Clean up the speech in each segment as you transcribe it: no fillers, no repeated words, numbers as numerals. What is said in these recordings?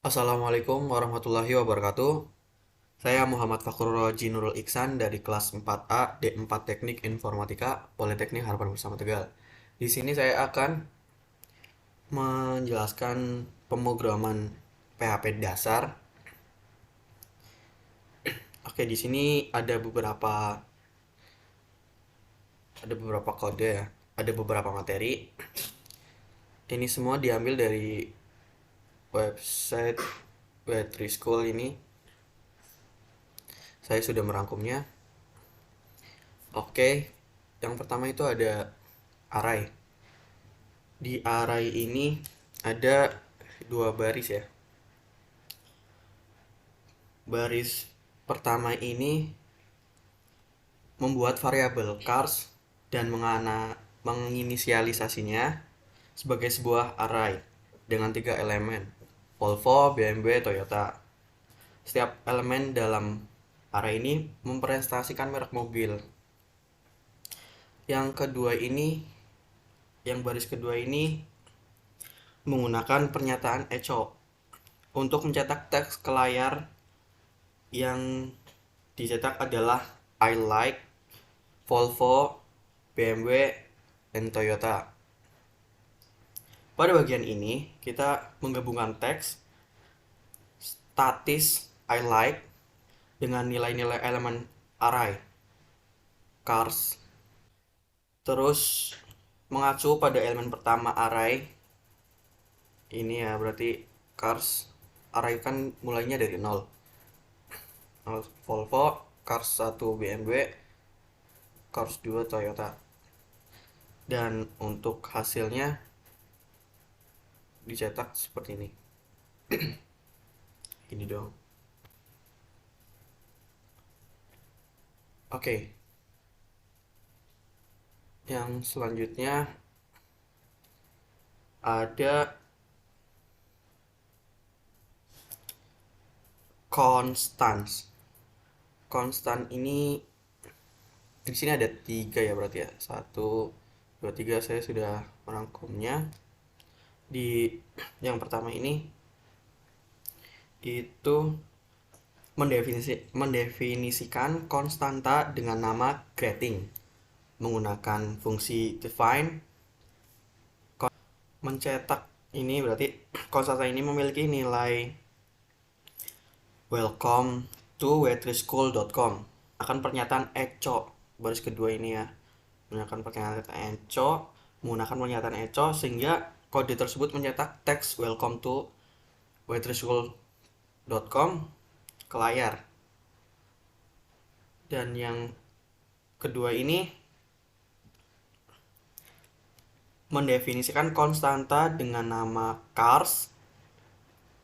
Assalamualaikum warahmatullahi wabarakatuh. Saya Muhammad Fakrul Roji Nurul Iksan dari kelas 4A D4 Teknik Informatika Politeknik Harapan Bersama Tegal. Di sini saya akan menjelaskan pemrograman PHP dasar. Oke, di sini ada beberapa kode ya, ada beberapa materi. Ini semua diambil dari website Web3 School ini. Saya sudah merangkumnya. Oke, yang pertama itu ada array. Di array ini ada dua baris ya. Baris pertama ini membuat variabel cars dan menginisialisasinya sebagai sebuah array dengan 3 elemen: Volvo, BMW, Toyota. Setiap elemen dalam array ini mempresentasikan merek mobil. Yang baris kedua ini menggunakan pernyataan echo untuk mencetak teks ke layar. Yang dicetak adalah I like Volvo, BMW, dan Toyota. Pada bagian ini kita menggabungkan teks statis I like dengan nilai-nilai elemen array cars, terus mengacu pada elemen pertama array ini ya, berarti cars array kan mulainya dari 0. Volvo, cars 1 BMW, cars 2 Toyota. Dan untuk hasilnya dicetak seperti ini. Ini dong. Oke. Yang selanjutnya ada constants. Konstan ini di sini ada 3 ya, berarti ya. 1, 2, 3, saya sudah merangkumnya. Di yang pertama ini itu mendefinisikan konstanta dengan nama greeting menggunakan fungsi define. Mencetak ini berarti konstanta ini memiliki nilai welcome to wetrischool.com. Akan pernyataan echo baris kedua ini ya, menggunakan pernyataan echo sehingga kode tersebut mencetak teks welcome to wetrischool.com ke layar. Dan yang kedua ini mendefinisikan konstanta dengan nama cars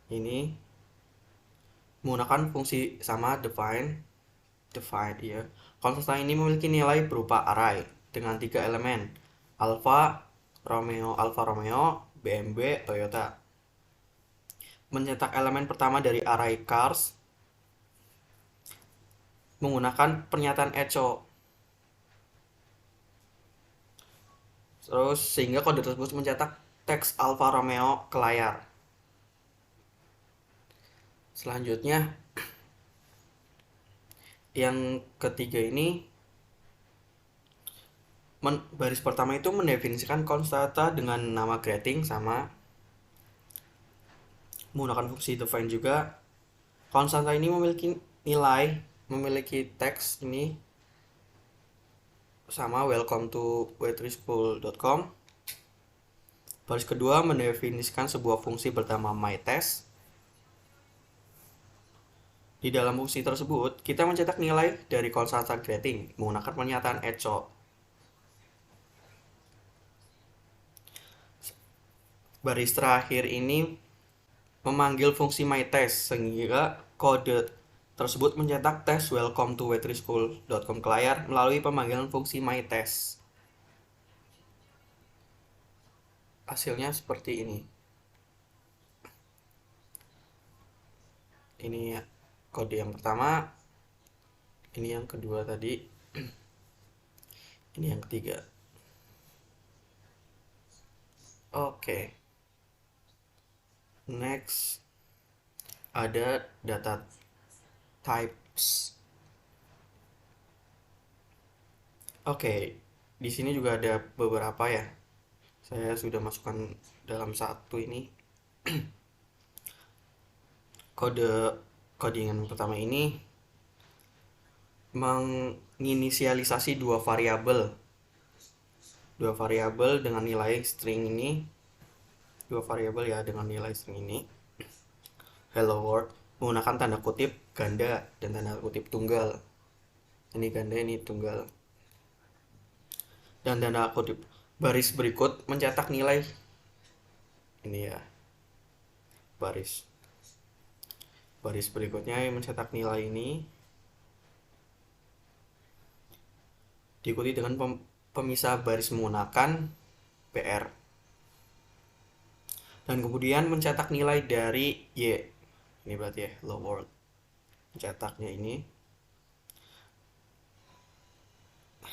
ini menggunakan fungsi sama define ya. Konstanta ini memiliki nilai berupa array dengan 3 elemen: Alfa Romeo, BMW, Toyota. Mencetak elemen pertama dari array cars menggunakan pernyataan echo. Terus sehingga kode tersebut mencetak teks Alfa Romeo ke layar. Selanjutnya yang ketiga ini baris pertama itu mendefinisikan konstanta dengan nama greeting sama menggunakan fungsi define juga. Konstanta ini memiliki teks ini sama welcome to wetrischool.com. Baris kedua mendefinisikan sebuah fungsi bernama myTest. Di dalam fungsi tersebut kita mencetak nilai dari konstanta greeting menggunakan pernyataan echo. Baris terakhir ini memanggil fungsi myTest sehingga kode tersebut mencetak teks welcome to wetrischool.com ke layar melalui pemanggilan fungsi myTest. Hasilnya seperti ini. Ini kode yang pertama, ini yang kedua tadi, ini yang ketiga. Oke. Next. ada data types. Oke, di sini juga ada beberapa ya. Saya sudah masukkan dalam satu ini. Kode codingan pertama ini menginisialisasi dua variabel dengan nilai string ini, dua variabel ya dengan nilai string ini, hello world, menggunakan tanda kutip ganda dan tanda kutip tunggal. Ini ganda, ini tunggal. Dan tanda kutip baris berikut mencetak nilai ini ya, baris berikutnya yang mencetak nilai ini diikuti dengan pemisah baris menggunakan PR, dan kemudian mencetak nilai dari Y. Ini berarti ya hello world, mencetaknya ini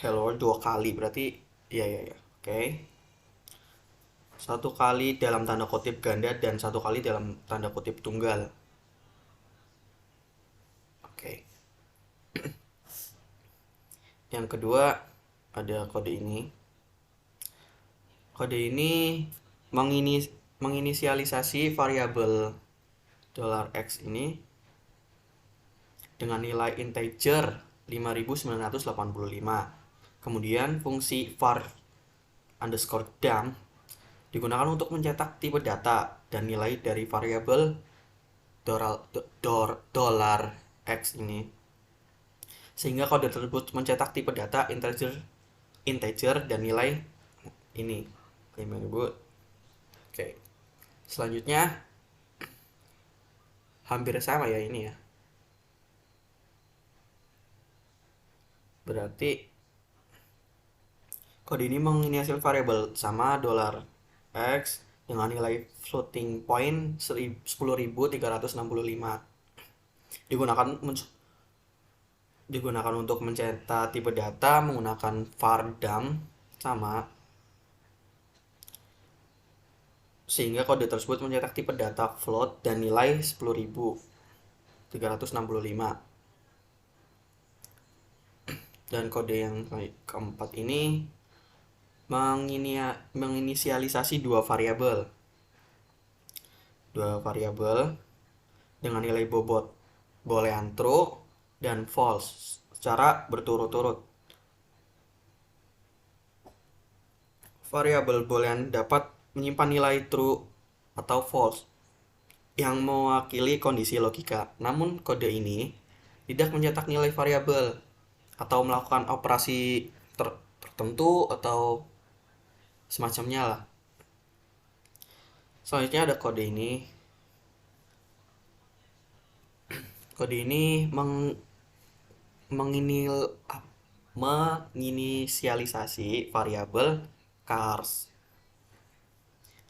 hello world 2 kali, berarti ya oke. Satu kali dalam tanda kutip ganda dan satu kali dalam tanda kutip tunggal. Oke. Yang kedua ada kode ini. Kode ini menginisialisasi variabel $x ini dengan nilai integer 5985. Kemudian fungsi var underscore dump digunakan untuk mencetak tipe data dan nilai dari variabel $x ini, sehingga kode tersebut mencetak tipe data integer dan nilai ini 5000. Oke, selanjutnya hampir sama ya ini ya, berarti kode ini menginisial variabel sama $x dengan nilai floating point 10.365, digunakan untuk mencetak tipe data menggunakan var dump sama, sehingga kode tersebut mencetak tipe data float dan nilai 10.365. Dan kode yang keempat ini menginisialisasi dua variabel dengan nilai boolean true dan false secara berturut-turut. Variabel boolean dapat menyimpan nilai true atau false yang mewakili kondisi logika. Namun kode ini tidak mencetak nilai variabel atau melakukan operasi tertentu atau semacamnya lah. Selanjutnya ada kode ini. Kode ini menginisialisasi variabel cars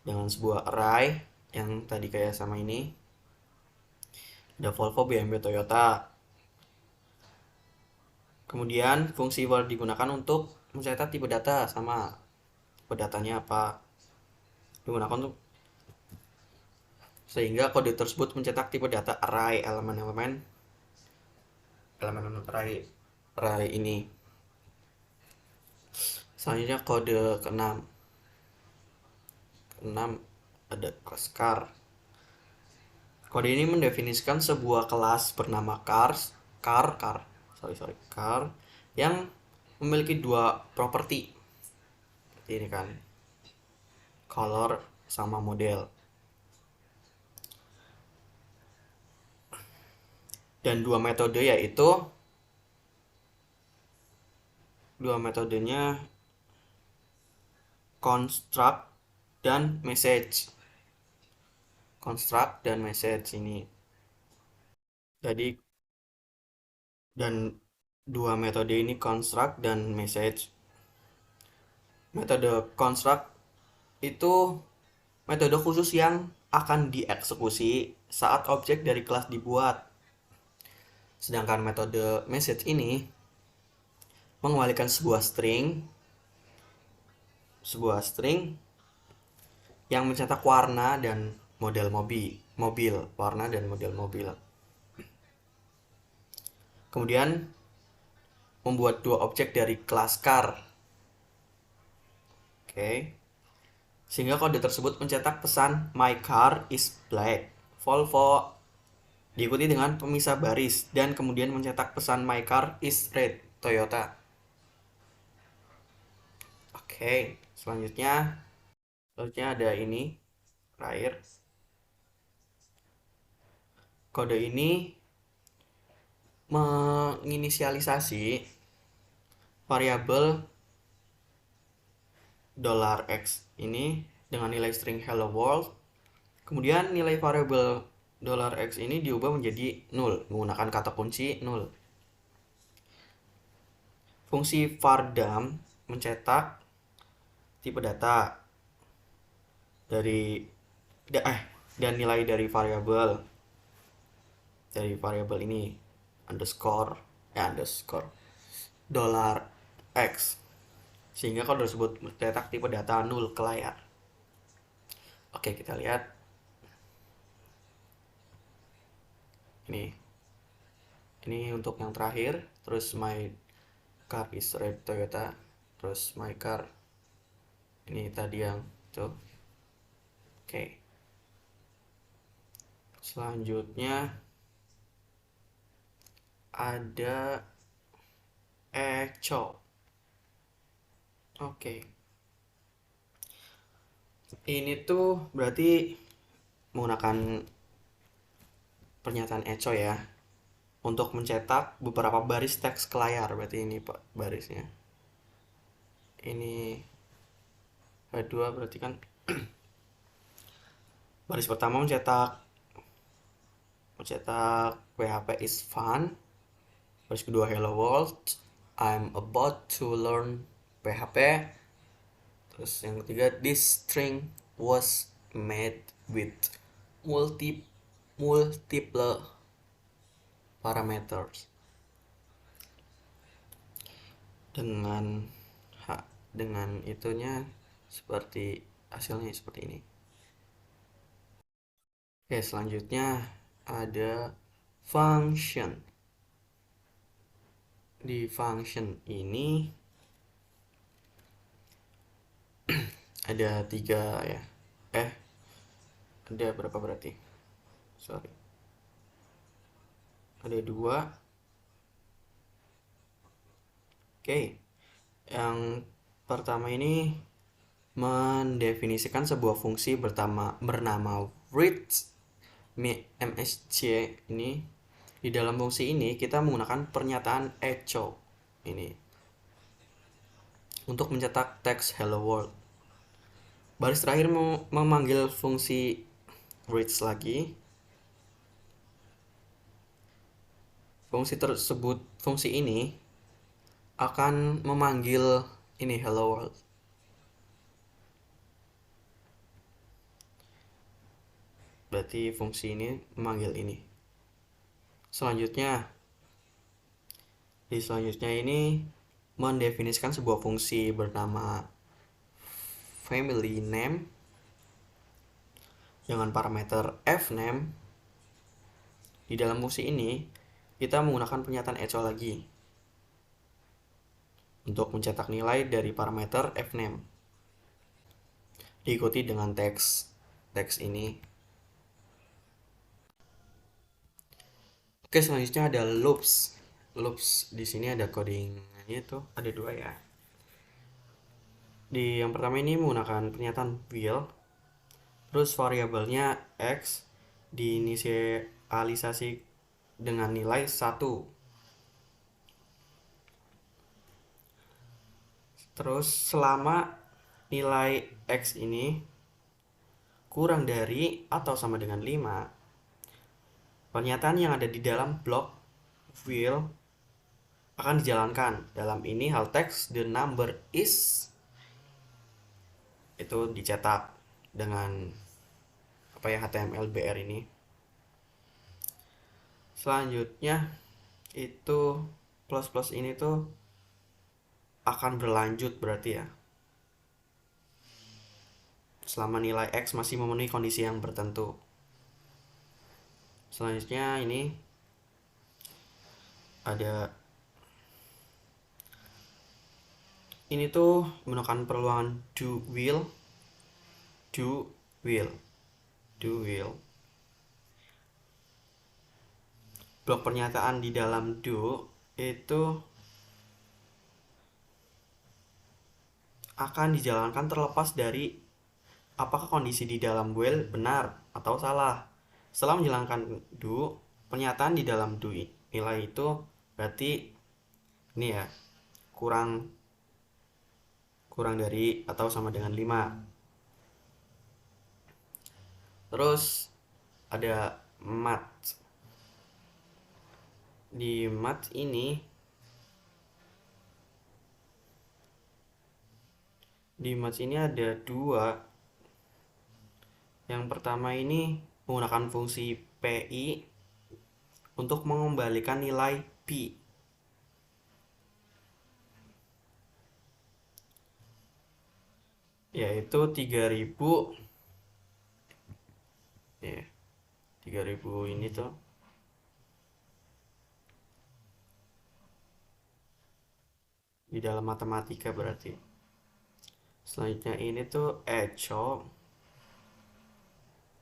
dengan sebuah array yang tadi kayak sama ini. Ada Volvo, BMW, Toyota. Kemudian fungsi var digunakan untuk mencetak tipe data sama, tipe datanya apa, digunakan untuk sehingga kode tersebut mencetak tipe data array elemen-elemen array ini. Selanjutnya kode ke-6 ada kelas car. Kode ini mendefinisikan sebuah kelas bernama car yang memiliki dua properti. Ini kan, color sama model. Dan dua metodenya construct dan message ini. Jadi dan dua metode ini construct dan message. Metode construct itu metode khusus yang akan dieksekusi saat objek dari kelas dibuat. Sedangkan metode message ini mengembalikan sebuah string yang mencetak warna dan model mobil, warna dan model mobil. Kemudian membuat dua objek dari kelas car. Oke. Sehingga kode tersebut mencetak pesan my car is black. Volvo diikuti dengan pemisah baris dan kemudian mencetak pesan my car is red. Toyota. Oke, selanjutnya ada ini terakhir. Kode ini menginisialisasi variabel $x ini dengan nilai string hello world. Kemudian nilai variabel $x ini diubah menjadi 0 menggunakan kata kunci 0. Fungsi var_dam mencetak tipe data dari dan nilai dari variabel ini underscore $x, sehingga kode tersebut mencetak tipe data 0 ke layar. Oke, kita lihat ini untuk yang terakhir. Terus my car is red Toyota, terus my car ini tadi yang tuh. Oke, selanjutnya ada echo. Oke, ini tuh berarti menggunakan pernyataan echo ya untuk mencetak beberapa baris teks ke layar. Berarti ini Pak barisnya. Ini kedua berarti kan baris pertama mencetak PHP is fun. Baris kedua hello world, I'm about to learn PHP. Terus yang ketiga, this string was made with multiple parameters. Dengan itunya hasilnya seperti ini. Oke, selanjutnya ada function. Di function ini ada 3 ya. Ada berapa berarti? Sorry. Ada 2. Oke. Yang pertama ini mendefinisikan sebuah fungsi bernama read msj ini. Di dalam fungsi ini kita menggunakan pernyataan echo ini untuk mencetak teks hello world. Baris terakhir memanggil fungsi reads lagi. Fungsi ini akan memanggil ini hello world. Berarti fungsi ini memanggil ini. Selanjutnya ini mendefinisikan sebuah fungsi bernama family name dengan parameter fname. Di dalam fungsi ini kita menggunakan pernyataan echo lagi untuk mencetak nilai dari parameter fname, diikuti dengan teks ini. Oke, selanjutnya ada loops. Di sini ada codingnya tuh, ada 2 ya. Di yang pertama ini menggunakan pernyataan will, terus variabelnya x diinisialisasi dengan nilai 1. Terus selama nilai x ini kurang dari atau sama dengan 5, pernyataan yang ada di dalam blok will akan dijalankan. Dalam ini hal teks the number is itu dicetak dengan HTML BR ini. Selanjutnya itu plus ini tuh akan berlanjut berarti ya. selama nilai X masih memenuhi kondisi yang tertentu. Selanjutnya ini ada ini tuh menggunakan perluangan do will. Blok pernyataan di dalam do itu akan dijalankan terlepas dari apakah kondisi di dalam will benar atau salah. Setelah menjalankan do, pernyataan di dalam do nilai itu berarti ini ya, kurang dari atau sama dengan 5. Terus ada mat. Di mat ini ada dua. Yang pertama ini menggunakan fungsi PI untuk mengembalikan nilai P. Yaitu 3000 ya, 3000 ini tuh di dalam matematika berarti. Selanjutnya ini tuh echo.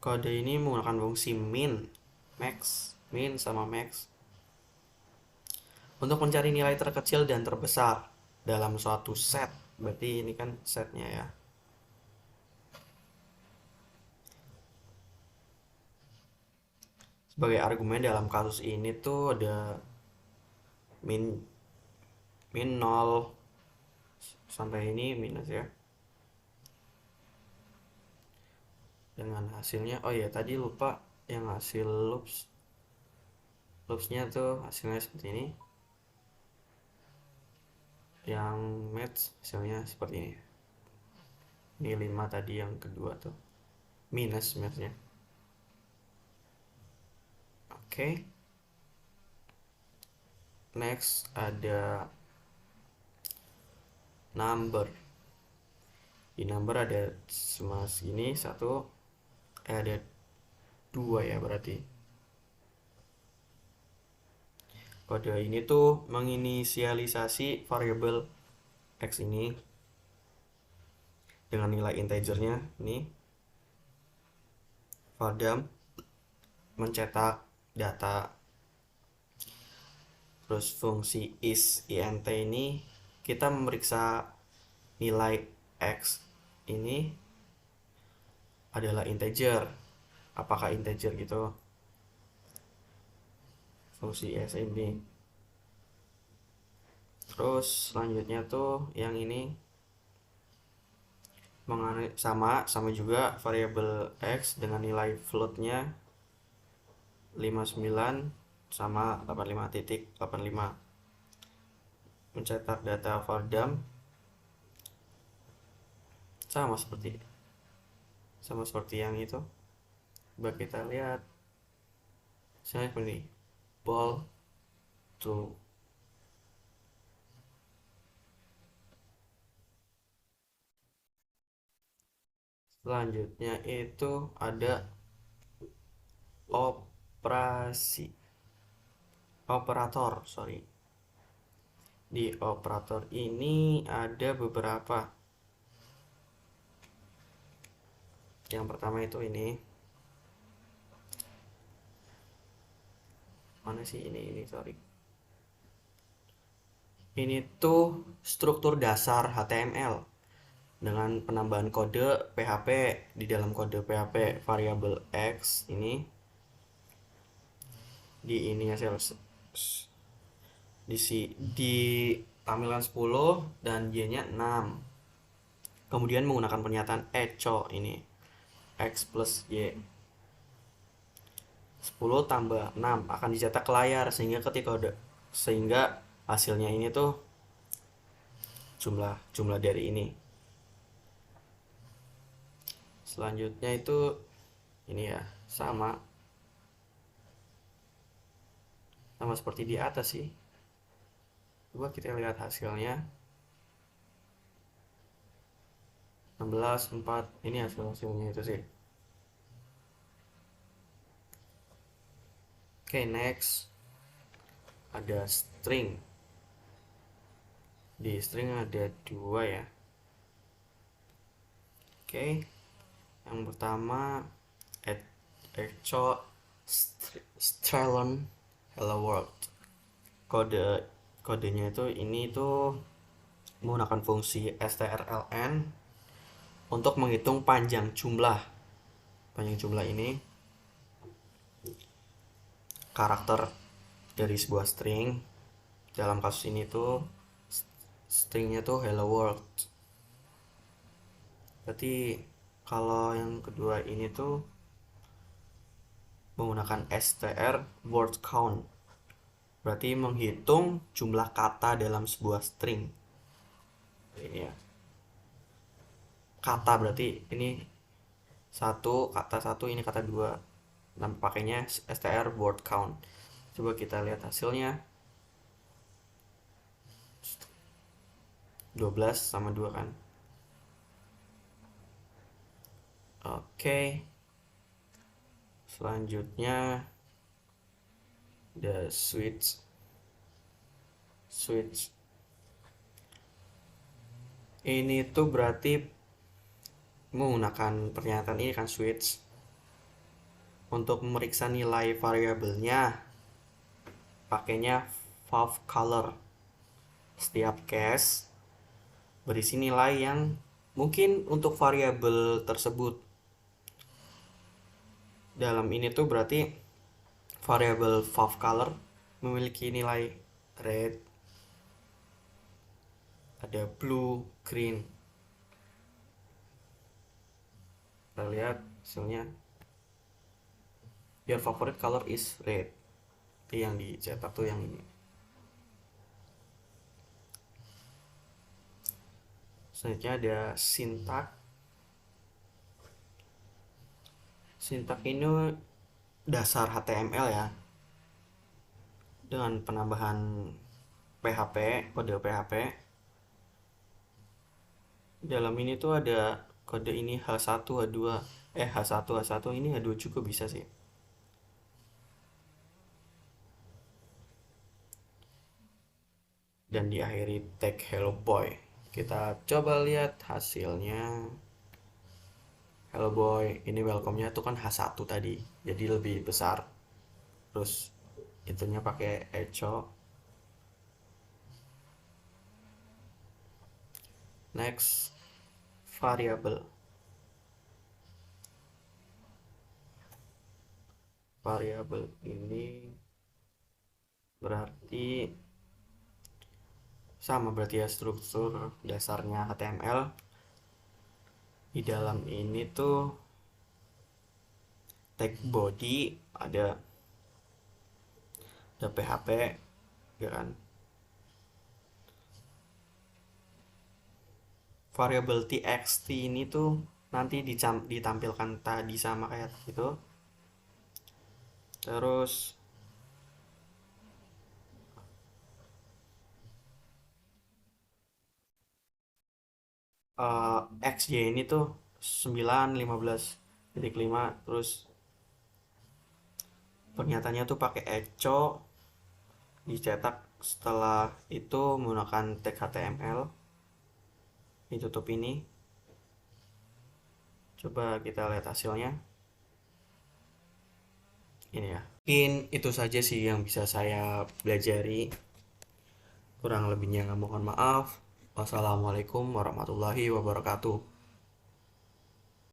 Kode ini menggunakan fungsi min sama max untuk mencari nilai terkecil dan terbesar dalam suatu set. Berarti ini kan setnya ya. Sebagai argumen dalam kasus ini tuh ada min 0 sampai ini minus ya. Dengan hasilnya, oh ya tadi lupa yang hasil loopsnya tuh hasilnya seperti ini. Yang match hasilnya seperti ini. Ini 5 tadi yang kedua tuh minus matchnya. Oke. Next ada number. Di number ada semua segini ada 2 ya berarti. Kode ini tuh menginisialisasi variabel X ini dengan nilai integernya ini. Vardam mencetak data. Terus fungsi int ini kita memeriksa nilai X ini adalah integer. Apakah integer gitu? Fungsi s ini. Terus selanjutnya tuh yang ini sama juga variabel X dengan nilai floatnya 59 sama 85.85. Mencetak data Vardam sama seperti yang itu. Coba kita lihat saya seperti ball to selanjutnya itu ada operator. Di operator ini ada beberapa. Yang pertama itu ini. Mana sih ini sorry. Ini tuh struktur dasar HTML dengan penambahan kode PHP. Di dalam kode PHP variabel X ini di ininya di tampilan 10 dan Y-nya 6. Kemudian menggunakan pernyataan echo ini X plus Y. 10 tambah 6 akan dicetak ke layar sehingga hasilnya ini tuh jumlah dari ini. Selanjutnya itu ini ya, sama seperti di atas sih. Coba kita lihat hasilnya. 16, 4. Ini hasilnya itu sih. Oke, next ada string. Di string ada dua ya. Oke, yang pertama echo strlen hello world. Kodenya itu ini tuh menggunakan fungsi strlen untuk menghitung panjang jumlah ini karakter dari sebuah string. Dalam kasus ini tuh stringnya tuh hello world. Berarti kalau yang kedua ini tuh menggunakan str word count, berarti menghitung jumlah kata dalam sebuah string. Ini ya, kata berarti ini kata satu, ini kata dua, dan pakainya str word count. Coba kita lihat hasilnya. 12 sama 2 kan. Oke, selanjutnya the switch ini tuh berarti menggunakan pernyataan ini kan, switch, untuk memeriksa nilai variabelnya pakainya valve color. Setiap case berisi nilai yang mungkin untuk variabel tersebut. Dalam ini tuh berarti variabel valve color memiliki nilai red, ada blue, green. Kita lihat hasilnya. Your favorite color is red. Itu yang dicetak tuh yang ini. Selanjutnya ada syntax. Syntax ini dasar HTML ya, dengan penambahan PHP, kode PHP. Dalam ini tuh ada kode ini H1, H2, H1, H1, ini H2 juga bisa sih. Dan diakhiri tag hello boy. Kita coba lihat hasilnya. Hello boy, ini welcome-nya tuh kan H1 tadi, jadi lebih besar. Terus itunya pakai echo. Next, variable ini berarti sama, berarti ya struktur dasarnya HTML. Di dalam ini tuh tag body ada PHP ya kan. Variabel txt ini tuh nanti ditampilkan tadi sama kayak gitu. Terus xy ini tuh 9, 15,5. Terus pernyataannya tuh pakai echo, dicetak setelah itu menggunakan tag HTML. Ditutup ini. Coba kita lihat hasilnya. Ini ya. Mungkin itu saja sih yang bisa saya pelajari. Kurang lebihnya mohon maaf. Wassalamualaikum warahmatullahi wabarakatuh.